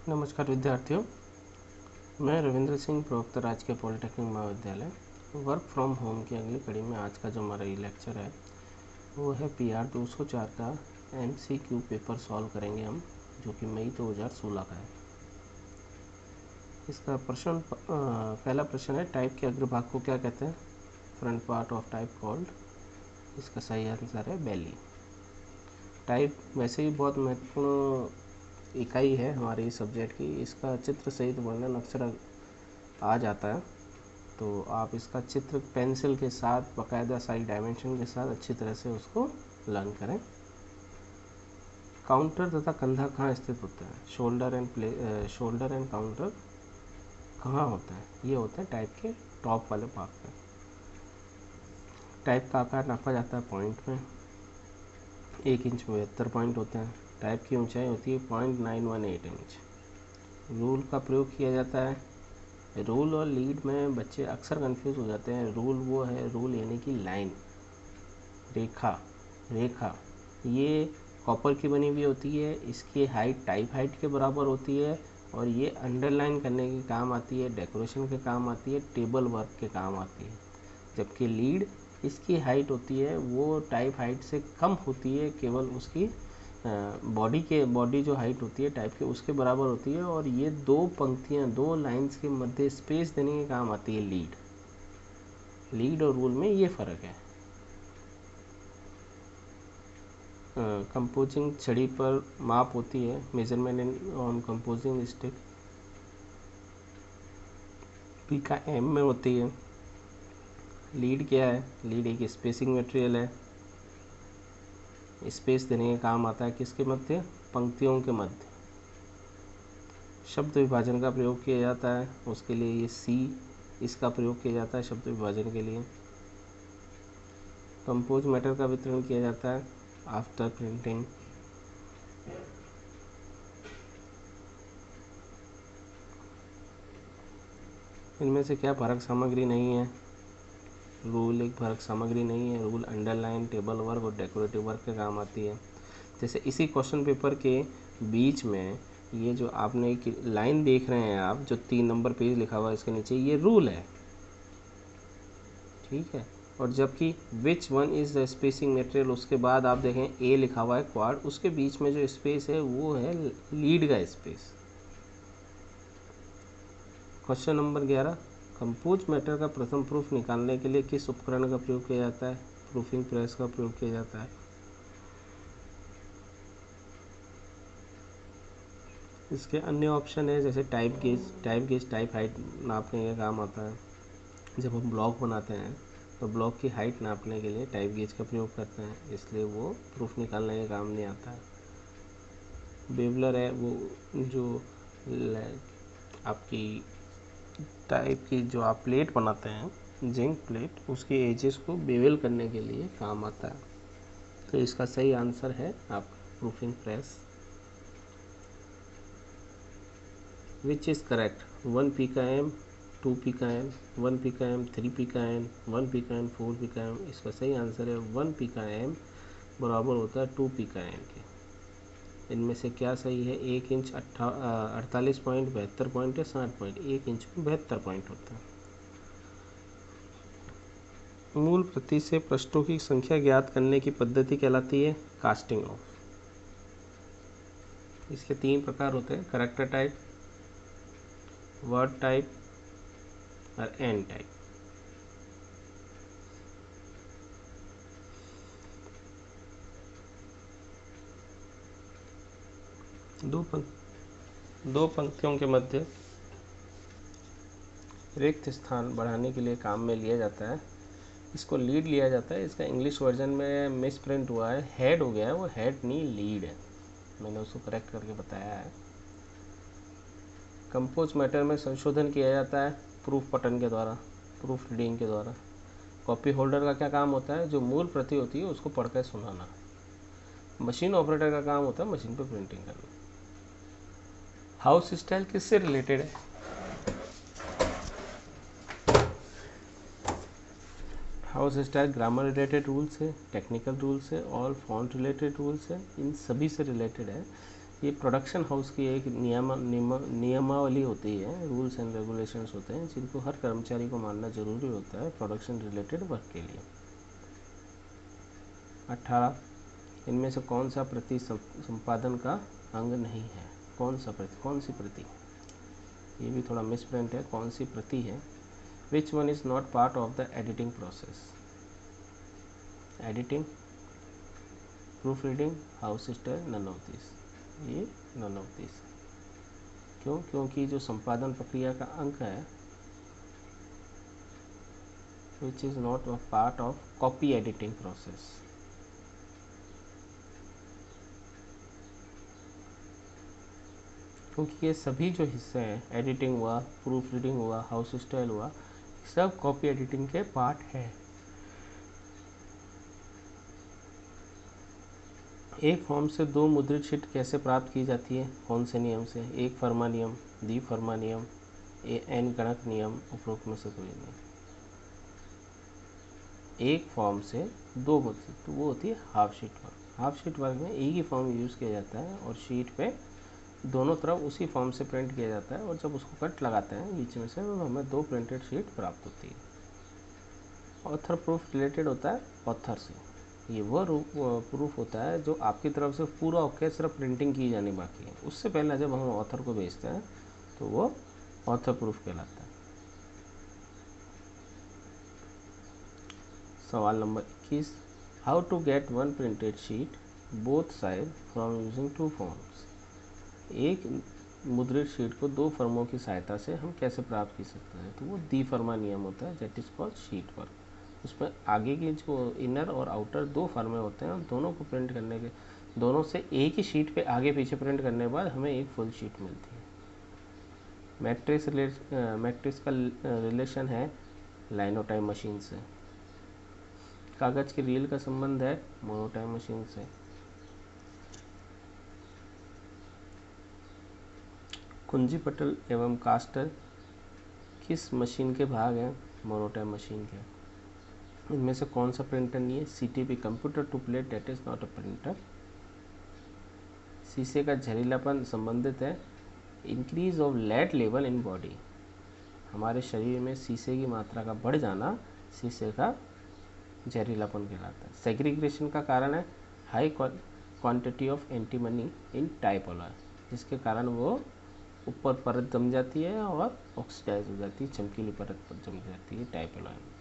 नमस्कार विद्यार्थियों, मैं रविंद्र सिंह, प्रवक्ता राजकीय पॉलिटेक्निक महाविद्यालय। वर्क फ्रॉम होम की अगली कड़ी में आज का जो हमारा ये लेक्चर है वो है PR 204 का MCQ पेपर सॉल्व करेंगे हम, जो कि मई 2016 का है। इसका प्रश्न पहला प्रश्न है, टाइप के अग्रभाग को क्या कहते हैं? Front part of type called. इसका सही आंसर है बेली। टाइप वैसे ही बहुत महत्वपूर्ण इकाई है हमारे इस सब्जेक्ट की। इसका चित्र सहित वर्णन अक्सर आ जाता है, तो आप इसका चित्र पेंसिल के साथ बाकायदा साइज डायमेंशन के साथ अच्छी तरह से उसको लर्न करें। काउंटर तथा कंधा कहाँ स्थित होता है? शोल्डर एंड काउंटर कहाँ होता है? ये होता है टाइप के टॉप वाले भाग पे। टाइप का आकार नापा जाता है पॉइंट में। 1 इंच में 72 पॉइंट होते हैं। टाइप की ऊंचाई होती है 0.918 इंच। रूल का प्रयोग किया जाता है। रूल और लीड में बच्चे अक्सर कंफ्यूज हो जाते हैं। रूल यानी कि लाइन, रेखा। ये कॉपर की बनी हुई होती है। इसकी हाइट टाइप हाइट के बराबर होती है और ये अंडरलाइन करने के काम आती है, डेकोरेशन के काम आती है, टेबल वर्क के काम आती है। जबकि लीड, इसकी हाइट होती है वो टाइप हाइट से कम होती है, केवल उसकी बॉडी जो हाइट होती है टाइप के उसके बराबर होती है, और ये 2 पंक्तियां, 2 लाइंस के मध्य स्पेस देने के काम आती है लीड और रूल में ये फ़र्क है। कंपोजिंग छड़ी पर माप होती है, measurement on composing stick P का एम में होती है। लीड क्या है? लीड एक स्पेसिंग मटेरियल है, स्पेस देने के काम आता है किसके मध्य? पंक्तियों के मध्य। शब्द विभाजन का प्रयोग किया जाता है, उसके लिए ये सी इसका प्रयोग किया जाता है शब्द विभाजन के लिए। कंपोज मैटर का वितरण किया जाता है आफ्टर प्रिंटिंग। इनमें से क्या भरक सामग्री नहीं है? रूल एक भरक सामग्री नहीं है। रूल अंडरलाइन, टेबल वर्क और डेकोरेटिव वर्क के काम आती है। जैसे इसी क्वेश्चन पेपर के बीच में ये जो आपने एक लाइन देख रहे हैं आप, जो 3 नंबर पेज लिखा हुआ है इसके नीचे, ये रूल है, ठीक है। और जबकि which one is the spacing material, उसके बाद आप देखें ए लिखा हुआ है क्वाड, उसके बीच में जो स्पेस है वो है लीड का space. Question number 11, compose matter का प्रथम प्रूफ निकालने के लिए किस उपकरण का प्रयोग किया जाता है? प्रूफिंग प्रेस का प्रयोग किया जाता है। इसके अन्य ऑप्शन है, जैसे टाइप गेज टाइप हाइट नापने का काम आता है। जब हम ब्लॉक बनाते हैं तो ब्लॉक की हाइट नापने के लिए टाइप गेज का प्रयोग करते हैं, इसलिए वो प्रूफ निकालने के काम नहीं आता है। बेवलर है वो जो आपकी टाइप की जो आप प्लेट बनाते हैं, जिंक प्लेट, उसके एजेस को बेवल करने के लिए काम आता है। तो इसका सही आंसर है आपका proofing press. Which is correct? 1 PKM, 2 PKM, 1 PKM, 3 PKM, 1 PKM, 4 PKM। इसका सही आंसर है 1 PKM बराबर होता है 2 PKM के। इनमें से क्या सही है? 1 इंच 48 पॉइंट, 72 पॉइंट या 60 पॉइंट? 1 इंच में 72 पॉइंट होता है। मूल प्रति से पृष्ठों की संख्या ज्ञात करने की पद्धति कहलाती है कास्टिंग ऑफ। इसके 3 प्रकार होते हैं, करैक्टर टाइप, वर्ड टाइप और एन टाइप। दो पंक्तियों के मध्य रिक्त स्थान बढ़ाने के लिए काम में लिया जाता है। इसको लीड लिया जाता है। इसका इंग्लिश वर्जन में मिस प्रिंट हुआ है, हेड हो गया है, वो हेड नहीं लीड है, मैंने उसको करेक्ट करके बताया है। कंपोज मैटर में संशोधन किया जाता है प्रूफ बटन के द्वारा, प्रूफ रीडिंग के द्वारा। कॉपी होल्डर का क्या काम होता है? जो मूल प्रति होती है उसको पढ़कर सुनाना। मशीन ऑपरेटर का काम होता है मशीन पर प्रिंटिंग करना। हाउस स्टाइल किससे रिलेटेड है? House style grammar related rules है, टेक्निकल रूल्स है और फॉन्ट रिलेटेड रूल्स है, इन सभी से रिलेटेड है। ये प्रोडक्शन हाउस की एक नियमावली होती है, रूल्स एंड रेगुलेशंस होते हैं जिनको हर कर्मचारी को मानना जरूरी होता है प्रोडक्शन रिलेटेड वर्क के लिए। 18, इनमें से कौन सा प्रति संपादन का अंग नहीं है? कौन सी प्रति? ये भी थोड़ा मिसप्रिंट है, कौन सी प्रति है? Which one is not part of the editing process? Editing, proofreading, house style, none of this. ये नन ऑफ दिस। क्यों? क्योंकि जो संपादन प्रक्रिया का अंग है which is not a part of copy editing process. क्योंकि ये सभी जो हिस्से हैं, एडिटिंग हुआ, प्रूफ रीडिंग हुआ, हाउस स्टाइल हुआ, सब कॉपी एडिटिंग के पार्ट है। एक फॉर्म से 2 मुद्रित शीट कैसे प्राप्त की जाती है? कौन से नियम से? एक फर्मा नियम, दी फर्मा नियम, एन गणक नियम, उपरोक्त में से कोई नहीं। एक फॉर्म से 2 मुद्रित, तो वो होती है half sheet work. Half sheet work में एक ही फॉर्म यूज़ किया जाता है और शीट पे दोनों तरफ उसी फॉर्म से प्रिंट किया जाता है और जब उसको कट लगाते हैं बीच में से तो हमें 2 प्रिंटेड शीट प्राप्त होती है। ऑथर प्रूफ रिलेटेड होता है ऑथर से। ये वो प्रूफ होता है जो आपकी तरफ से पूरा ओके, सिर्फ प्रिंटिंग की जानी बाकी है। उससे पहले जब हम ऑथर को भेजते हैं तो वो ऑथर प्रूफ कहलाता है। सवाल नंबर 21, how to get 1 printed sheet both side from using 2 forms? एक मुद्रित शीट को 2 फर्मों की सहायता से हम कैसे प्राप्त कर सकते हैं? तो वो दी फर्मा नियम होता है, that is called sheet work. उसमें आगे की जो इनर और आउटर 2 फर्में होते हैं, दोनों को प्रिंट करने के, दोनों से एक ही शीट पे आगे पीछे प्रिंट करने के बाद हमें एक फुल शीट मिलती है। मैट्रिक्स का रिलेशन है लाइनोटाइप मशीन से। कागज़ की रील का संबंध है मोनोटाइप मशीन से। कुंजी पटल एवं कास्टर किस मशीन के भाग हैं? मोनोटाइप मशीन के। इनमें से कौन सा प्रिंटर नहीं है? CTP, computer to plate, that is not a printer. शीशे का झरीलापन संबंधित है increase of lead level in body. हमारे शरीर में शीशे की मात्रा का बढ़ जाना शीशे का जहरीलापन कहलाता है। सेग्रीगेशन का कारण है high quantity of antimony in type alloy, जिसके कारण वो ऊपर परत जम जाती है और ऑक्सीडाइज हो जाती है, चमकीली परत पर जम जाती है टाइप अलॉय में।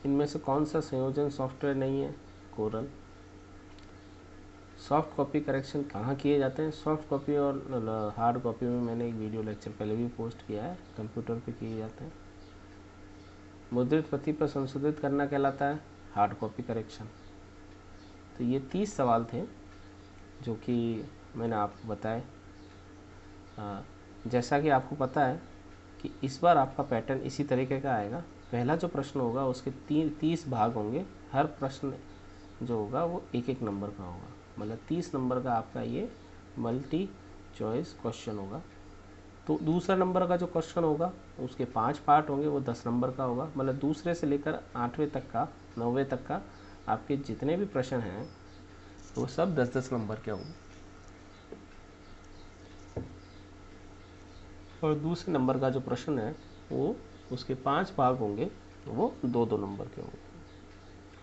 इनमें से कौन सा संयोजन सॉफ्टवेयर नहीं है? कोरल। सॉफ्ट कॉपी करेक्शन कहाँ किए जाते हैं? सॉफ्ट कॉपी और हार्ड कॉपी में मैंने एक वीडियो लेक्चर पहले भी पोस्ट किया है, कंप्यूटर पे किए जाते हैं। मुद्रित प्रति पर संशोधित करना कहलाता है हार्ड कॉपी करेक्शन। तो ये 30 सवाल थे जो कि मैंने आपको बताए। जैसा कि आपको पता है कि इस बार आपका पैटर्न इसी तरीके का आएगा। पहला जो प्रश्न होगा उसके 30 भाग होंगे, हर प्रश्न जो होगा वो 1-1 नंबर का होगा, मतलब 30 नंबर का आपका ये मल्टी चॉइस क्वेश्चन होगा। तो दूसरा नंबर का जो क्वेश्चन होगा उसके 5 पार्ट होंगे, वो 10 नंबर का होगा, मतलब दूसरे से लेकर 8वें तक का, 9वें तक का आपके जितने भी प्रश्न हैं वो सब 10-10 नंबर के होंगे। और दूसरे नंबर का जो प्रश्न है वो उसके 5 भाग होंगे, वो 2-2 नंबर के होंगे।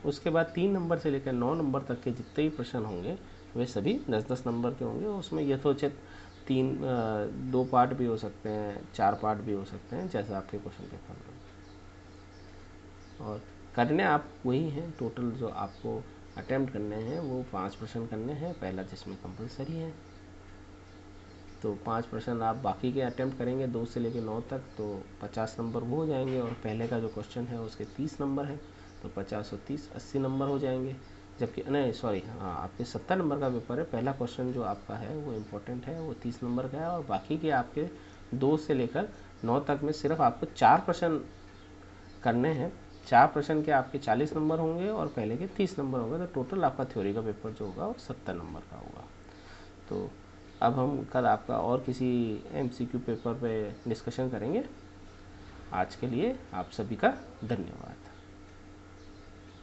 उसके बाद 3 नंबर से लेकर 9 नंबर तक के जितने भी प्रश्न होंगे वे सभी 10-10 नंबर के होंगे। उसमें यथोचित 2 पार्ट भी हो सकते हैं, 4 पार्ट भी हो सकते हैं, जैसा आपके क्वेश्चन पेपर में। और करने आप वही हैं, टोटल जो आपको अटेम्प्ट करने हैं वो 5 प्रश्न करने हैं, पहला जिसमें कंपलसरी है। तो 5 प्रश्न आप बाकी के अटेम्प्ट करेंगे 2 से लेकर 9 तक, तो 50 नंबर वो हो जाएंगे। और पहले का जो क्वेश्चन है उसके 30 नंबर है, तो 50 और 30 80 नंबर हो जाएंगे। जबकि नहीं सॉरी, हाँ, आपके 70 नंबर का पेपर है। पहला क्वेश्चन जो आपका है वो इम्पोर्टेंट है, वो 30 नंबर का है, और बाकी के आपके 2 से लेकर 9 तक में सिर्फ आपको 4 प्रश्न करने हैं। 4 प्रश्न के आपके 40 नंबर होंगे और पहले के 30 नंबर होंगे, तो टोटल आपका थ्योरी का पेपर जो होगा वो 70 नंबर का होगा। तो अब हम कल आपका और किसी MCQ पेपर पे डिस्कशन करेंगे। आज के लिए आप सभी का धन्यवाद।